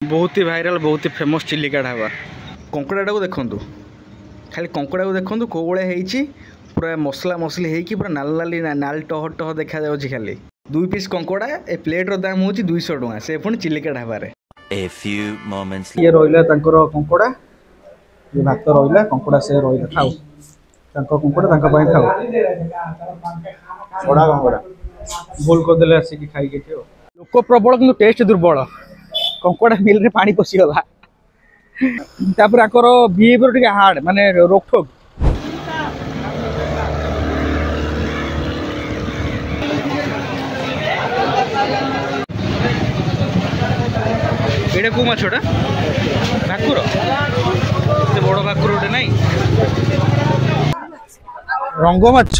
बहुत ही भाइराल बहुत ही फेमस चिलिका ढाबा कंकड़ा को देखु खाली कंकड़ा को देखु कौ भाई पूरा मसला मसली होगी पूरा नाली नाल टह टह देखा खाली 2 पीस कंकड़ा ए प्लेट दाम हूँ 200 टଙ୍କା से पुणी चिलिका ढाबा ये रहा कंकड़ा ये भात रहा कंकड़ा से रहा खाऊ कंकड़ा खाऊ बड़ा कंकड़ा भूल करदे आसिक खाई लोक प्रबल कि टेस्ट दुर्बल कंकड़ा मिल रे पानी पशिगला तापर आकर बिहेवियर टिके हार्ड माने रोकठोक एटा को माछटा भाकुर एते बड़ भाकुर ओटे नाही रंग माछ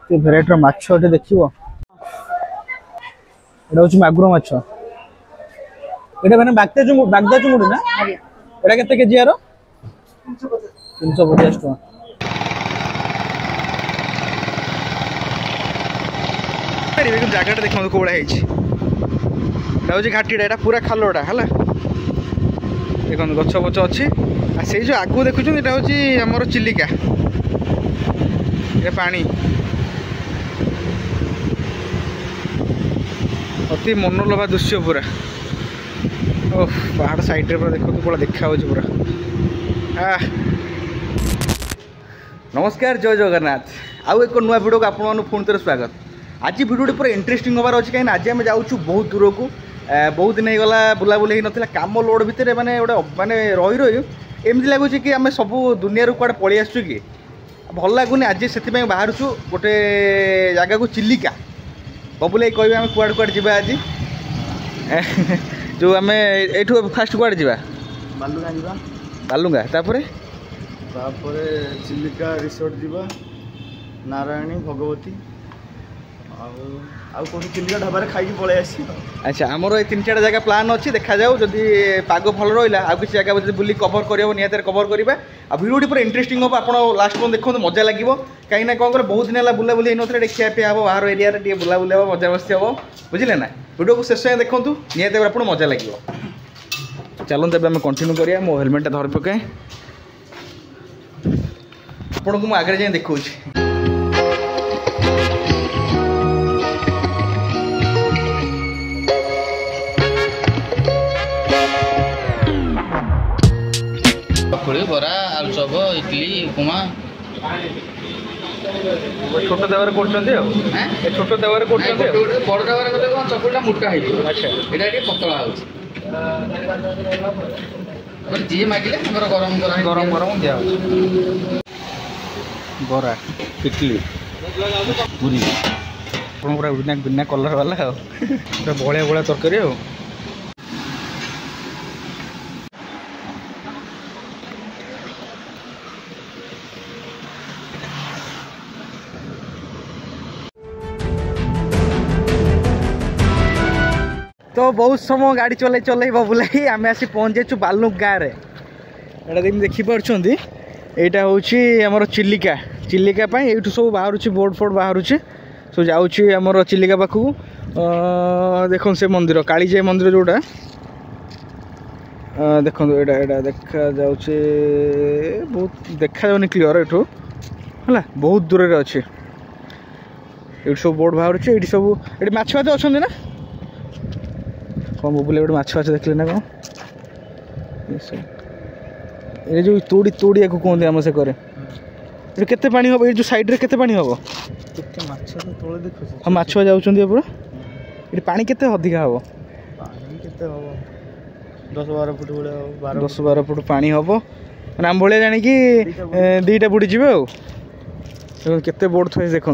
ते भेराइटर माछ ओटे देखिवो एटा होची मागुर माछ एटा माने बागदा चुमुडी ना एटा केते केजी यार 350 टका अरे देखो जगह देखो कोबड़ा हेछि एटा होची घाटीडा एटा पूरा खालोडा हला देखो गछ बछ अछि आ सेई जो आगु देखुछन एटा होची हमर चिलिका ए पानी अति मनोलोभा दृश्य पूरा ओह पहाड़ साइड रे पूरा देखो तो देखा हो पूरा नमस्कार जय जगन्नाथ आउ एक नुआ वीडियो को आपन पुणी थे स्वागत आज वीडियो पूरा इंटरेस्टिंग होबार अच्छी कहीं आज आम जाऊँ बहुत दूर को बहुत दिन होगा बुलाबुली हो नाला कम लोड भितर माने गोटे माने रही रही एमती लगुच कि आम सब दुनिया कड़े पलि आसु कि भल लगुनि आज से बाहर गोटे जगह को चिलिका बबुल कह आम कुआड़ कुआड़ जा आज जो आम यू फास्ट कुआड़ जा बालुगा जा बालुगा तापर चिलिका रिसोर्ट जा नारायणी भगवती कौन चिलिका ढाबा खाई पलि आस अच्छा आमर ये 3-4 जगह प्लान अच्छी देखा जाऊ जदि पाग भल रहा आउ किसी जगह बुली कवर कर निहत कवर करवा आ वीडियो पूरा इंटरेस्टिंग हम आप लास्ट में देखो मजा लगे कहीं कौन कर बहुत दिन है बुलाबुली होता है खिया पिया हम बाहर एरिया टे बुलाबुली हम मजा मस्ती हम बुझे ना वीडियो को शेष देखो निहत आप मजा लगे चलते आम कंटिन्यू करिया मो हेलमेटा धर पकाए आपको मुझे आगे जाए देखा पकड़ी बरा आलू चप इडली उपमा छोट देवर कर छोट देवर कर बड़ डावर गले चपड़ा मोटा है अच्छा ये पतला हो जी मागिले गरम गरम गरम गरम दिया बरा इडली पूरी पूरा बिना बिना कलर वाला पूरा बड़िया बड़िया तरकारी आ तो बहुत समय गाड़ी चल चल बबुलाई आम आसी पहुँच जाइए बालुक गाँव में एटा देखिपुं यहाँ हूँ चिलिका चिलिका ये सब बाहर बोर्ड फोर्ड बाहर सब जाऊँर चिलिका पाखक देख से मंदिर कालीजाई मंदिर जोटा देखो यहाँ देखा जाऊे बहुत देखा जाऊनी क्लीयर एठू है बहुत दूर में अच्छे ये सब बोर्ड बाहर ये सब ये माछ फाछ अच्छा ना कौन बोले गोटे माछ फाछ देखले ना कौन ये जो तोड़ी तोड़िया को कहते आम से करे केते पानी हम ये जो साइड रे केते पानी हम हाँ माछ जाऊँ पूरा ये पानी केते अधिका हम 10-12 फुट 10-12 फुट पानी हम मैंने आम भाया जाणी कि 2टा बुड़ी जी केते बोर्ड थोड़े देखो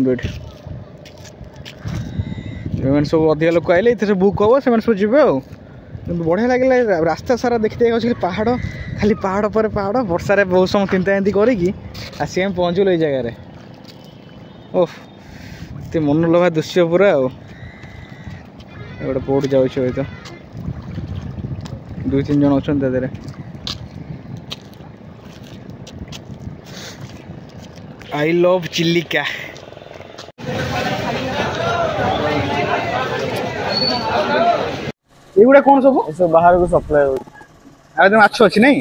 ये सब अधिक लोक आए ये बुक हम से सब जी बढ़िया लगे रास्ता सारा देखते पहाड़ खाली पहाड़ पर पहाड़ वर्षार बहुत समय चिंता एमती करी आसी आम पहुँचल ये जगार ओह ये मनोलोभा दृश्य पूरा गोटे बोट जाऊँ तो 2-3 जन अच्छा तादेह आई लव चिलिका ଏଇଗୁଡ଼ା କ'ଣ ସବୁ? ଏସବୁ ବାହାରକୁ ସପ୍ଲାଏ ହେଉଛି। ଆଉ ତ ମାଛ ଅଛି ନାଇଁ?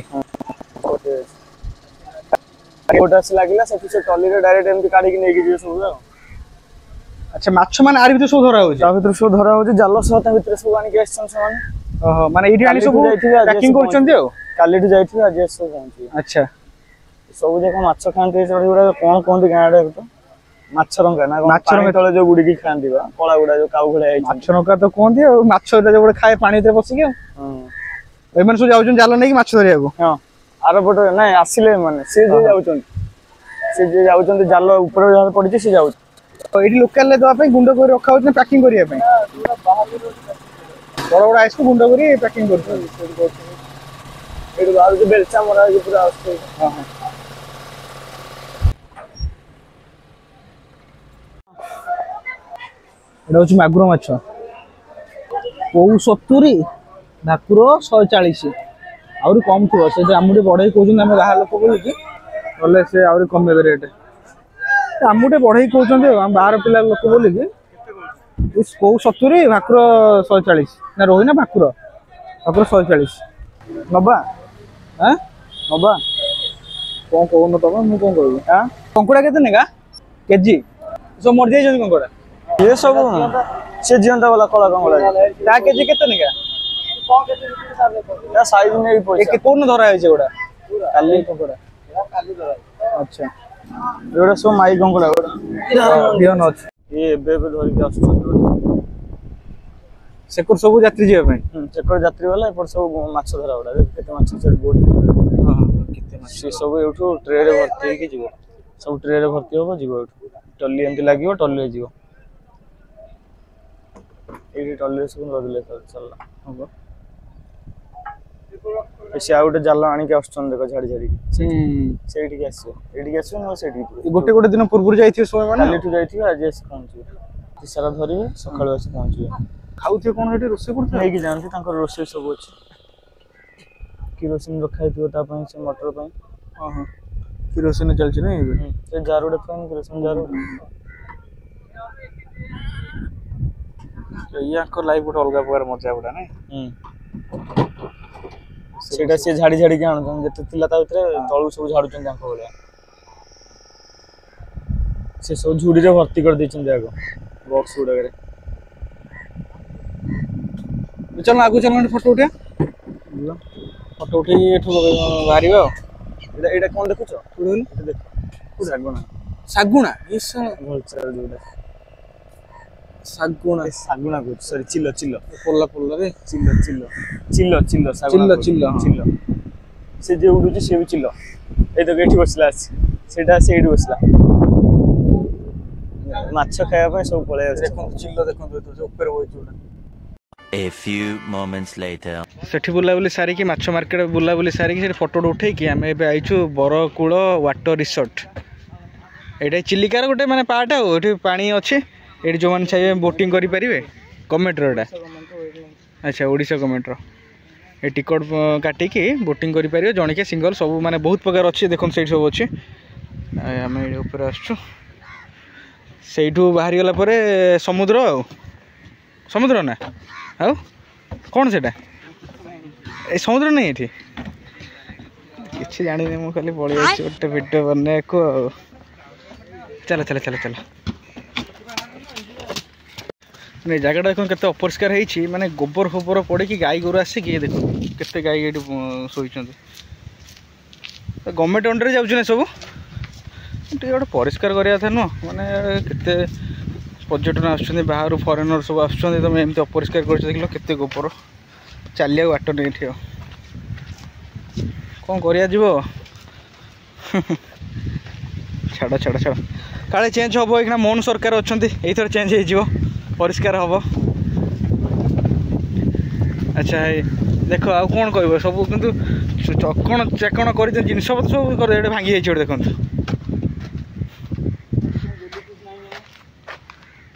ଗୋଟେ ଆସି ଲାଗିଲା ସେଠି ସେ ଟଲିରେ ଡାଇରେକ୍ଟ ଏମିତି କାଢିକି ନେଇକି ଯିବେ ସବୁ ଆଉ। ଆଚ୍ଛା ମାଛ ମାନେ ଆରି ଭିତରେ ସବୁ ଧରା ହେଉଛି? ତା ଭିତରେ ସବୁ ଧରା ହେଉଛି, ଜାଲ ସହ ତା ଭିତରେ ସବୁ ଆଣିକି ଆସିଛନ୍ତି ସେମାନେ। ଓହୋ, ମାନେ ଏଇଠି ଆଣି ସବୁ ପ୍ୟାକିଂ କରୁଛନ୍ତି ଆଉ? କାଲିଠୁ ଯାଇଥିବେ ଆଜି ଆସି ସବୁ ପହଞ୍ଚିବେ। ଆଚ୍ଛା, ସବୁ ଯାକ ମାଛ ଖାଆନ୍ତି ସେଗୁଡା କ'ଣ କୁହନ୍ତି ଗାଁ ଆଡେ ତ? ମାଛ ରଙ୍କା ନା ମାଛ ରଙ୍କା ତଳେ ଯୋଉ ବୁଡିକି ଖାଆନ୍ତି ବା କଳା ଗୁଡା ଯୋଉ କାଉ ଭଳିଆ ହେଇଛି। ମାଛ ରଙ୍କା ତ କୁହନ୍ତି ଆଉ, ମାଛ ଯୋଉ ଖାଏ ପାଣି ଭିତରେ ପଶିକି ଆଉ। ଏମାନେ ସବୁ ଯାଉଛନ୍ତି ଜାଲ ନେଇକି ମାଛ ଧରିବାକୁ? ହଁ, ଆର ପଟେ ନାଇଁ ଆସିଲେ ମାନେ ସିଏ ଯିଏ ଯାଉଛନ୍ତି ଜାଲ ଉପରେ ଯାହା ପଡିଛି ସିଏ ଯାଉଛି। ଏଇଠି ଲୋକାଲରେ ଦେବା ପାଇଁ ଗୁଣ୍ଡ କରି ରଖା ହଉଛି ନା ପ୍ୟାକିଂ କରିବା ପାଇଁ? ବଡ ବଡ ଆଇସ୍କୁ ଗୁଣ୍ଡ କରି ପ୍ୟାକିଂ କରୁଛନ୍ତି। ଏଇଠି ବାହାରୁଛି ବେଲଚା ମରା ହେଇକି ପୁରା ଆସୁଛି। এটা হচ্ছে মাগুর মাছ, কৌ 70, ভাকুর 140, আহরি কম থিব। সে আমু টিকে বড়াই কହୁଛନ୍ତି ଆମେ ଗାଁ ଲୋକ ବୋଲିକି, ନହେଲେ ସେ ଆହୁରି କମେଇବେ ରେଟ୍। ଆମକୁ ଟିକେ ବଢେଇ କହୁଛନ୍ତି ଆଉ, ଆମ ବାହାର ପିଲା ଲୋକ ବୋଲିକି। କଉ 70, ଭାକୁର 140, ନା ରୋହି ନା ଭାକୁର? ଭାକୁର 140 ନବା। ନବା କ'ଣ କହୁନ ତମେ, ମୁଁ କ'ଣ କହିବି? କଙ୍କଡ଼ା କେତେ ନେଗା କେଜି? ସବୁ ମରିଯାଇଛନ୍ତି କଙ୍କଡ଼ା? ये सब से जियंता वाला कला कंगड़ा ता केजी केते नेगा? या साइज में भी पड़े। ए कोन धरा है जेगुडा? काली कंगड़ा। अच्छा, एगुडा सब माई कंगड़ा गुडा बिहन अछि। ये एबे धरि के आसु सेकुर सब यात्री जेबे पे। सेकुर यात्री वाला पर सब माछ धरा गुडा केते माछ सेट बोट। हां केते माछ से सब एठू ट्रे रे भर्ती के जीवो। सब ट्रे रे भर्ती होबो जीवो एठू। टल्ली एंती लागिवो टल्ली रे जीवो। एठी टल्ली रे सब लदले चलला होबो। से आ गोटे जाल आनिक आसुछन देखो झाड़ी झाड़ी सेठी के आसो एठी के आसो न सेठी गोटे गोटे दिन पूर्व जाइथियो समय माने कालीठू जाइथियो आज आसी पहुंचियो सारा धरिबे सकाळ आसी पहुंचियो खाउथियो कोन हेटी रोसे करथियो नेकी जानथि तांकर रोसे सब अछि किरोसिन रखाइथियो ता पई से मोटर पई हां हां किरोसिन चलछि नै से जारुडे पई किरोसिन जारु या को लाइफ गोटे अलगा प्रकार मजा उडा नै सेटा से झाड़ी झाड़ी के आनु जते तिला ता भीतर तळु सब झाडुचन तांको बोले से सब झुडी रे भर्ती कर दैछन जागो बॉक्स गुडा रे चल आगु चल फोटो उठा फोटो उठी एठो बाहरिबा एटा कोन देखुछो कुडल एटा देख सागुना सागुना इस भलचर जोडा सागुना सागुना को सॉरी चिल्लो चिल्लो पोल्ला पोल्ला रे चिल्लो चिल्लो चिल्लो चिल्लो चिल्लो चिल्लो चिल्लो से जे उडुची से भी चिल्लो ए तो गेठी बसला सेटा से एडी बसला माछ खाया पे सब पळे देखो चिल्लो देखो तो ऊपर होई जोडा A few moments later सेठी बुलाबुली सारी की माछ मार्केट बुलाबुली सारी की फोटो उठे कि आम एबे आइछु बरकूल वाटर रिसोर्ट एटा चिलिकार गोटे माने पार्ट आ पानी अच्छे ये जो मैंने चाहिए बोटिंग करें गवर्नमेंट रोड अच्छा ओडिशा गवर्नमेंट ये टिकट काटिकी बोटिंग करें जणिके सिंगल सब माने बहुत प्रकार अच्छे देखो से सब अच्छे आम ऊपर आसठू बाहरी गला समुद्र समुद्र ना आउ कौन से समुद्र नहीं ये किसी जानी मुझे खाली पड़े गोटे भिडियो बनने को चलो चलो चलो चलो नहीं जगह देख के अपरिष्कार होती माने गोबर फोबर पड़े कि गाई गोरु आसिक ये देखो केते गाई ये शोच गवर्नमेंट अंडर जाऊँ सब गोटे परिष्कार करवा था नुह माने केते पर्यटन आसुच्चंदी बाहर फरेनर सब आसुच्चंदी तुम एमती अपरिष्कार कर देख केते गोबर चलिया बाट नहीं ठियो कौन करिया जीवो छाड़ छाड़ छाड़ काले चेंज हम ये मोहन सरकार अच्छा यही चेंज हो परिष्कार हम अच्छा देख आउ कौन कह सब कितु चकण चाकण कर जिनस सब कर भांगी जाइए देखो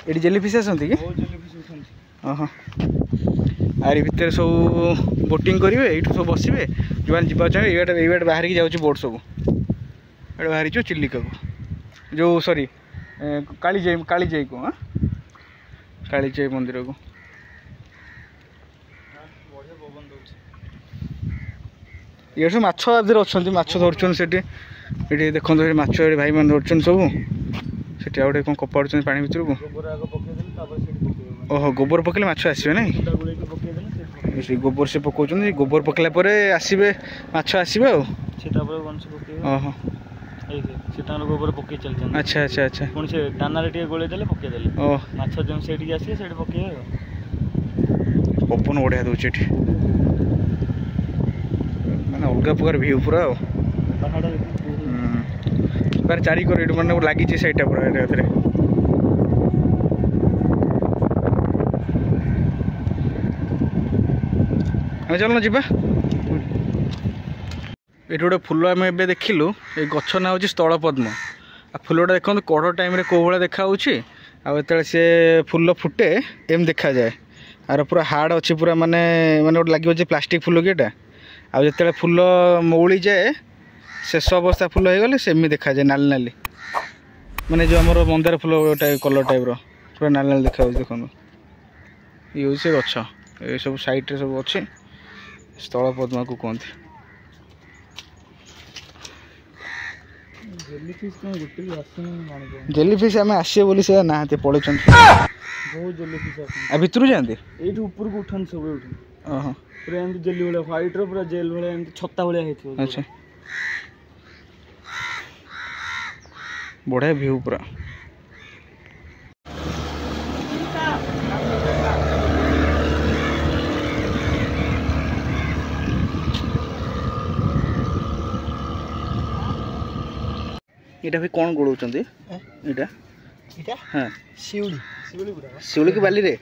ये जेलीफिश आसती कि हाँ आरी भितर सब बोटिंग करेंगे ये सब बसवे जो मैंने जावा चाहिए ये बाहर की जाऊँ बोट सब ये बाहर चिलिका को जो सॉरी कालीजाई को हाँ कालीजाई मंदिर को ये सब माछ अच्छा माछ धरुन से देखो माछ भाई मैंने धरुन सब से गोटे कौन कपाड़ुन पानी भर को ओहो गोबर पकड़े माछ आसवे ना गोबर से पकाउछन गोबर पकला पर आसबे माछ आसबे ओहो गोबर पकई चलते अच्छा अच्छा अच्छा पुणी से दाना रे गोले देले पकई देले ओ माछ जो सेठी आसी सेठी पकई ओपन बढ़िया दूचे मैंने अलग प्रकार व्यू पूरा बार चारि कर मैंने लगी सहीटा पूरा चलो जी ये गोटे फुल आम ए देखिलु ये गछ ना हूँ स्थल पद्म आ फुलटा देखो कड़ टाइम कौ भाया देखा आते से फुल फुटे एम देखा जाए आर पूरा हार्ड अच्छी पूरा माने माने गोटे लगे प्लास्टिक फुल कि आते फुल मौली जाए शेष अवस्था फुल हो गले सेमी देखा जाए नाली नाली माने जो आम मंदार फुल कलर टाइप पूरा नाली नाली देखा देखो ये हूँ से गछ ये सब साइड सब अच्छे स्थल पद्मा को कहते जेलीफिश आम आसे बोली से ना पड़े बहुत जेलीफिश भितर जाते ये ऊपर को उठान सब उठान पूरा एम जेली भाया व्हाइट रो पूरा जेल भाया एम छत्ता भाया है अच्छा बढ़िया व्यू पूरा इटा भी कौन गोड़ाउं इटा हाँ शिवली की बाली रे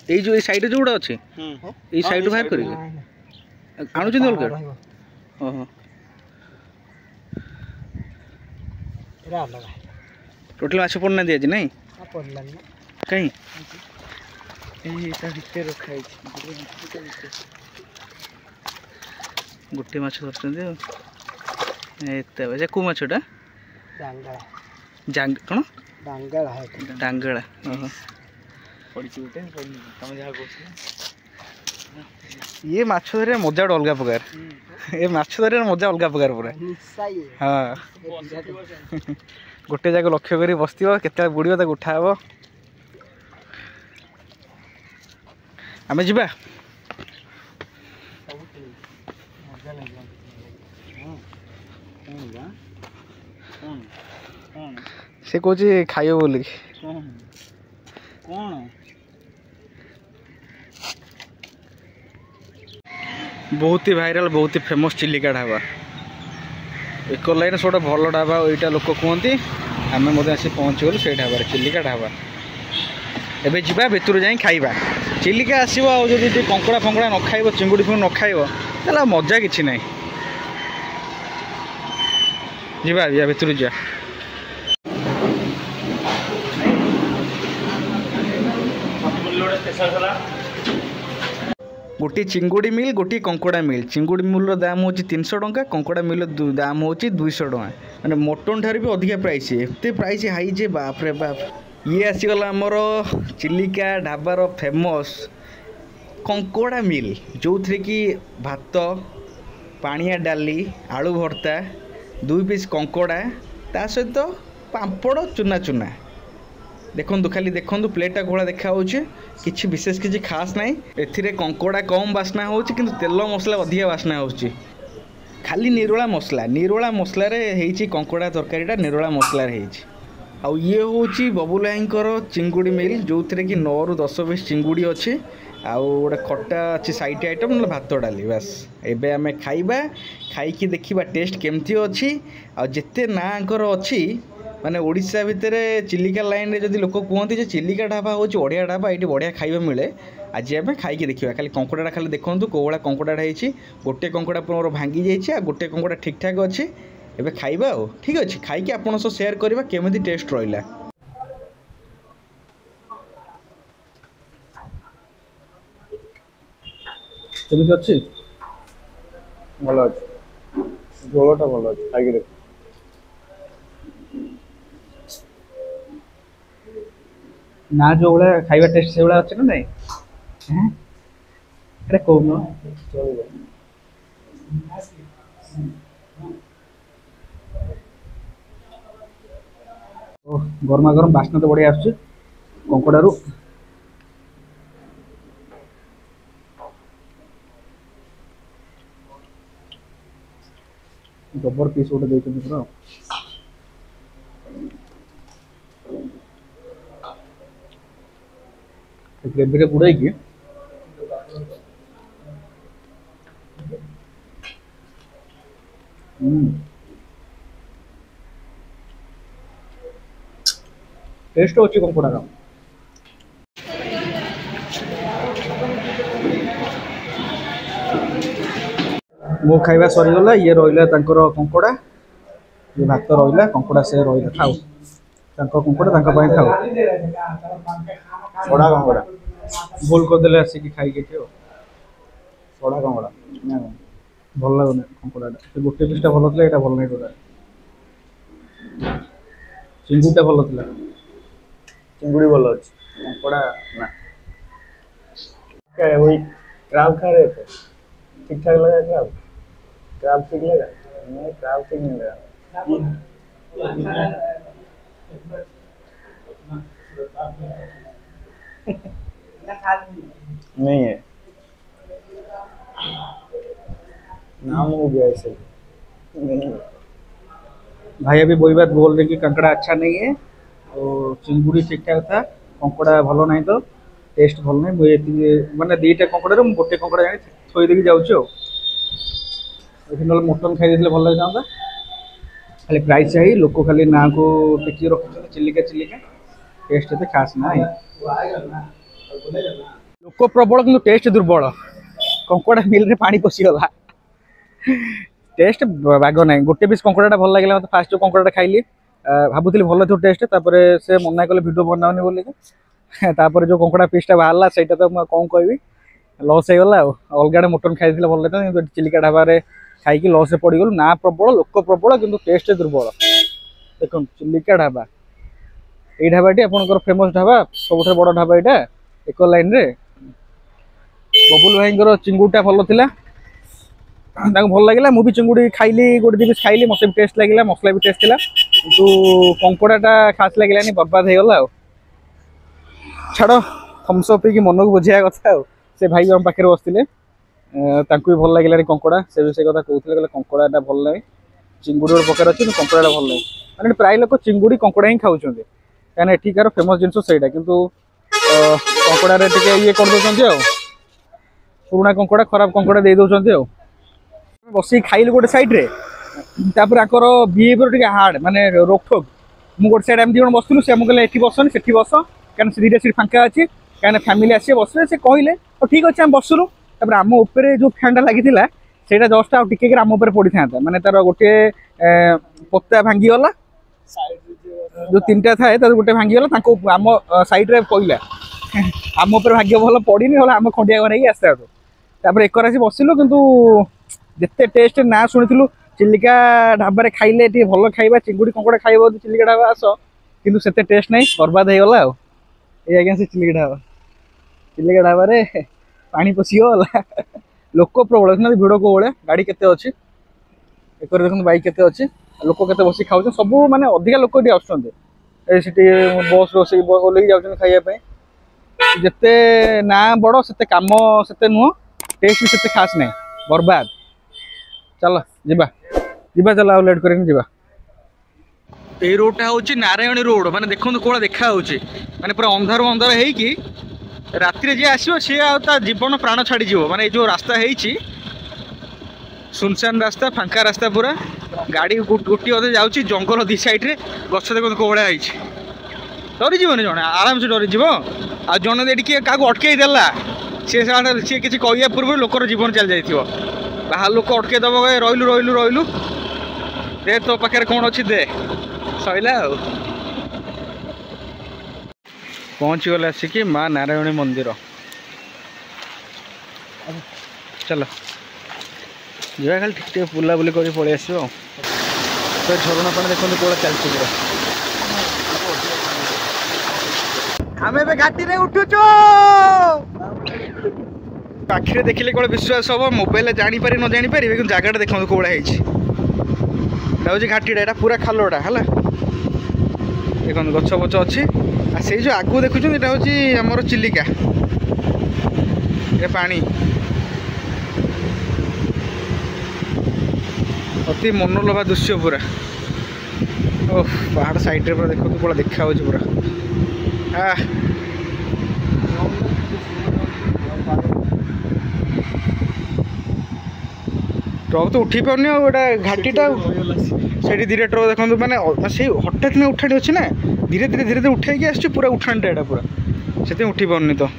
ये जो साइड जो गुड़ा अच्छे ये साइड बाहर कर आणुच अलग ओहो टोटल माछ पड़ना दिया नहीं कहीं गोटे माछ धरते एत को माछटा जांग कौन डांगड़ा ये माछ धरिया मजा अलग प्रकार ये माछ धरिया मजा अलग प्रकार पूरा हाँ गोटे जगह लक्ष्य कर बस के बुड़ उठा हे आम जा से कौच खाइब बोल बहुत ही भाइराल बहुत ही फेमस चिलिका ढाबा एक लाइन सब भल ढाबा यहाँ लोक कहते आम आसी पहुँचगलु से ढाबा चिलिका ढाबा एबे जीवा भितर जाई खाइबा चिलिका आसो आदि कंकड़ा फंकड़ा न खाइब चिंगुड़ी फुंगुड़ी न खाइब ताला मजा किछि नहीं जीवा या भितर जा गोटे चिंगुड़ी मिल गोटे कंकड़ा मिल चिंगुड़ी मिल दाम हो 300 टंका कंकड़ा मिल दाम हो 200 टंका मैंने मटन ठार भी अधिका प्राइस एत प्राइस हाई जे बाप रे बाप ये आसीगला आमर चिलिका ढाबार फेमस कंकड़ा मिल जो थे कि भात पानिया डाली आलू भर्ता 2 पीस कंकड़ा ता सहित पांपड़ चुना चुना देखु खाली देखु प्लेटा घोड़ा देखा कि विशेष किसी खास ना ए कंकड़ा कम बास्ना हो तेल मसला अधिका बास्ना हो खाली निरोला मसला कंकड़ा तरकारीटा निरोला मसला आउ ये हूँ बबुल भाईंकर चिंगुड़ी मिल जो थे कि 9 ରୁ 10 पीस चिंगुड़ी अच्छे आउ गोटे खट्टा अच्छी साइड आइटम ना भात डाली बास एबे आमे खाइबा खाइकी देखिबा टेस्ट केमती अच्छी आ जेते नाकर अच्छी माने ओडिशा भितर चिलिका लाइन रे जदि लोक कहते जे चिलिका ढाबा हूँ बढ़िया ढाबा ये बढ़िया खाइबा मिले आज आम खाइकी देखा खाली कंकड़ा खाली देखूँ कौ भाया कंकड़ा गोटे कंकड़ा मोर भांगी जाइए गोटे कंकड़ा ठीक ठाक अच्छे एबे खाइबा आ ठीक अच्छे खाइकी आपन सह शेयर करबा केमिति टेस्ट रहिला केमिति अच्छी भल अच्छे झोलटा भल अच्छे खाइकी देख ना जो भाया खाइबा टेस्ट से भाया अच्छे ना नहीं ଆରେ କହୁନ ଚଳିବ। ଓ ଗରମା ଗରମ ବାସ୍ନା ତ ବଢିଆ ଆସୁଛି କଙ୍କଡାରୁ। ଜବର ପିସ୍ ଗୋଟେ ଦେଇଛନ୍ତି ପୁରା। ଗ୍ରେଭିରେ ବୁଡ଼େଇକି ଟେଷ୍ଟ ଅଛି କଙ୍କଡାର। ମୋ ଖାଇବା ସରିଗଲା। ଇଏ ରହିଲା ତାଙ୍କର କଙ୍କଡା, ଇଏ ଭାତ ରହିଲା, କଙ୍କଡା ସେ ରହିଲା। ଖାଉ ତାଙ୍କ କଙ୍କଡା ତାଙ୍କ ପାଇଁ ଖାଉ। ସଢା କଙ୍କଡା, ଭୁଲ କରିଦେଲେ ଆସିକି ଖାଇକି ଏଠି ଆଉ। ସଢା କଙ୍କଡା ଭଲ ଲାଗୁନି କଙ୍କଡାଟା। ସେ ଗୋଟେ ପିସ୍ଟା ଭଲ ଥିଲା, ଏଇଟା ଭଲ ନାହିଁ ଟୋଟାଲି। ଚିଙ୍ଗୁଡିଟା ଭଲ ଥିଲା, चिंगुड़ी ଭଲ ଅଛି। କଙ୍କଡା ନା। क्या है वही क्राब खा रहे थे, ठीक ठाक लगा क्राब? क्राब ठीक लगा? नहीं क्राब ठीक नहीं लगा। नहीं है, नाम हो गया ऐसे। नहीं है। भाई अभी वही बात बोल रहे कि कंकड़ा अच्छा नहीं है और चिंगुड़ी ठीक ठाक था, कंकड़ा भल नहीं तो टेस्ट भल नहीं। मुझे माने दीटा कंकड़ा रे गोटे कंकड़ा जानी थोई देकी जाउछु। एठी नल मटन खाई देले भल लग जांदा। खाली प्राइस चाहिए लोक खाली ना को टेकी रखुछन चिल्लिका चिल्लिका, टेस्ट एते खास नाही। लोक प्रबल किंतु टेस्ट दुर्बल। कंकड़ा मिल रे पानी पसी गला। टेस्ट बाग ना गोटे पीस कंकड़ा भल लगे मतलब फास्ट जो कंकड़ा खाइली भावुली भल थो टेस्ट, तापर से मना कले भिडियो बनाऊनी बोल तापर जो कंकड़ा पीसटा बाहर सहीटा तो कौन कहबी लस हो गला। अलग आड़े मटन खाई भल लगे चिलिका ढाबा खाई लस पड़गलु ना प्रबल लोक प्रबल किंतु टेस्ट दुर्बल। देख चिलिका ढाबा ये ढाबाटी आपंकर फेमस ढाबा सब बड़ ढाबा यहाँ एक लाइन रे। बबुल भाई चिंगुड़ा भल था भल लगे मुझे चिंगुड़ी खाइली गोटे दी पीस खाइली मत भी टेस्ट लगे मसला भी टेस्ट था किंतु कंकड़ाटा खास लगे बर्बाद हो गला। छाड़ थम्सअप पी मन को बुझा कथा से भाई आम पाखे बसते भी भल लगे कंकड़ा से भी से कथा कहते कंकड़ाटा भल ना चिंगुड़ी गोटे प्रकार अच्छे कंकड़ाटा भल ना मैंने प्राय लोक चिंगुड़ी कंकड़ा ही खाऊँ कहीं एठिकार फेमस जिन सहीटा कितु कंकड़ा ये कर दौरान पुराणा कंकड़ा खराब कंकड़ा दे दौरान बस खाइल गोटे सैड्रे आकर बिहेवियर टे हार्ड माने रोकठोक मुझे गोटे सैड एमती बसलु से आमको कहले बसन से बस क्या दुईटा सीट फाँका अच्छी क्या फैमिली आसे बस से कहले तो ठीक अच्छे आम बसलु आम उपर जो फैन लगी से जस्ट आउ टिके आम पड़ी था माने तार गोटे पत्ता भांगीगला जो तीन टा थाए गोटे भांगीगला आम सैड्रे पड़ा आम भाग्य भल पड़ी आम खंडिया घर आसता एक बसिलु कितु जिते टेस्ट ना शुणु चिलिका ढाबा खाइले भल खाइबा चिंगुड़ी कंकड़ा खाइब चिलिका ढाबा आस किंतु सेते टेस्ट नहीं बर्बाद हो गला। ये आज्ञा से चिलिका ढाबा पानी पशिगला लोक प्रबल भिड़ को भाया गाड़ी केते अच्छी एक देखते बैक केते अच्छी लोक केते बस खाऊ सब माने अधिका लोक ये आसुँच बस रोसे ओल्ल जाऊँ खाइबापी जिते ना बड़ से काम से नुह टेस्ट भी से खास नहीं बर्बाद। चल जीवा जीवा चल लेट कर रोडटा हूँ नारायणी रोड माने देखो कौन देखा माने पूरा अंधार अंधार होगी राति जी आसो सी आ जीवन प्राण छाड़ी माने जो रास्ता है सुनसान रास्ता फांका रास्ता पूरा गाड़ी गोटी अधे जाऊँ जंगल दी साइड्रे गछ देखो कौ भाया डरीजी जड़े आराम से डरीज आ जड़े किए क्या अटकई देला सी किसी कहवा पूर्व लोकर जीवन चल जाइए बाहर लोक अटकई दब रही रही दे तो पाखे कौन अच्छी दे सैला पहुँची गले आसिक माँ नारायणी मंदिर। चल जा खाली ठीक ठीक बुलाबुली कर पलि आस झरणा पानी देखते कौन चलती पूरा आम ए घाटी रे उठुचु आखिरे देखिले कौन विश्वास हम मोबाइल जानीपारे न जानीपारे कि जगटा देखो कौड़ा है घाटीटा यहाँ पूरा खालटा है देखो गछ बच अच्छी से जो आगू देखुं यहाँ हूँ आमर चिलिका ये पानी अति मनोलोभा दृश्य पूरा ओह पहाड़ साइड रे पूरा देखो पूरा देखा पूरा ट्रक तो उठी पारनी गोटा घाटीटा से धीरे ट्रक देखो मैंने से हठात ना उठाणी अच्छी ना धीरे धीरे धीरे धीरे उठे आस पूरा उठाणटा यहाँ पूरा से उठी पारनी तो